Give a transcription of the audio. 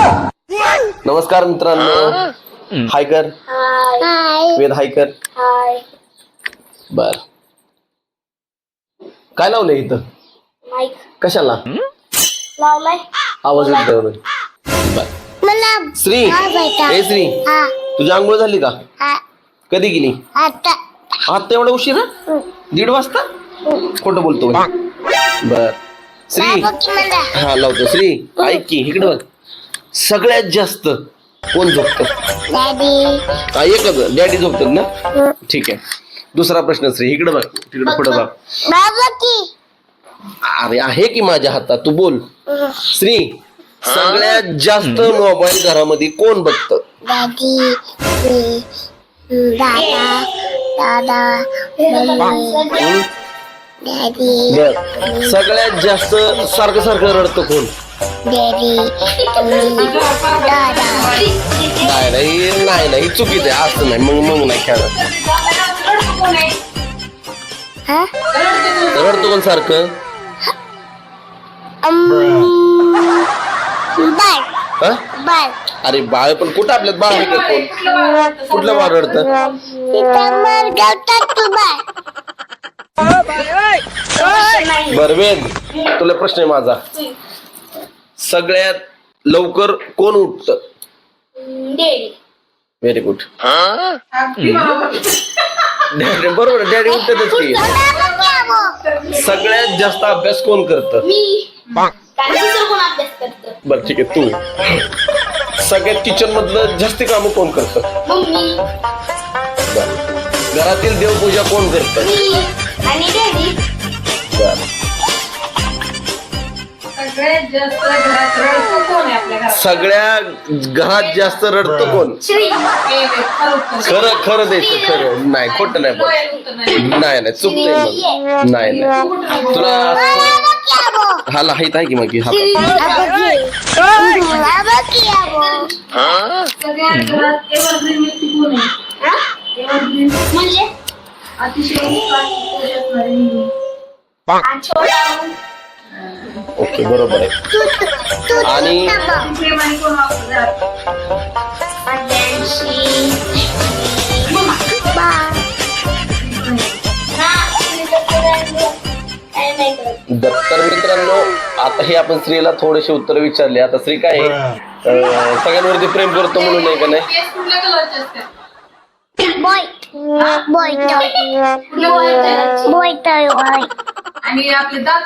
नमस्कार मित्रांनो. हाय कर. वेद हाय कर. बर. काय लावलंय इथं? कशाला लावलाय? आवाज येतोय. बर. श्री, ए श्री, तुझी आंघोळ झाली का? कधी गेली? आता एवढा उशीर? 1:30 वाजता? खोटं बोलतो. बर. श्री, हा लावतो. श्री ऐक की इकडे बघ. सगळ्यात जास्त कोण झोपत? एकच डॅडी झोपतात ना? ठीक आहे. दुसरा प्रश्न श्री इकडे बघ. तिकडे पुढे बघ. अरे आहे की माझ्या हातात, तू बोल. श्री, सगळ्यात जास्त मोबाईल घरामध्ये कोण बघत? सगळ्यात जास्त सारखं सारखं रडतं कोण? नाही चुकीचं आहे. असं नाही. मग नाही खेळत. रडतो कोण सारखं? अरे बाळ पण कुठं आपल्यात बाळ आहे का कोण? कुठलं बाळ रडतं? बर वेद, तुला प्रश्न आहे माझा. सगळ्यात लवकर कोण उठत? Very good. डॅडी बरोबर. डॅडी उठतच की. सगळ्यात जास्त अभ्यास कोण करत? बर ठीक आहे. तू. सगळ्यात किचन मधलं जास्ती कामं कोण करत? घरातील देवपूजा कोण करत? सगळ्या घरात जास्त रडतं कोण? खरं खरं द्यायचं. खरं नाही, खोटं नाही. नाही चुकतंय. नाही तुला हाला हाईत आहे की मग ओके बरोबर आहे. आणि तर मित्रांनो, आता हे आपण स्त्रीला थोडेसे उत्तर विचारले. आता स्त्री काय सगळ्यांवरती प्रेम करतो म्हणून नाही का? नाही आणि आपले दात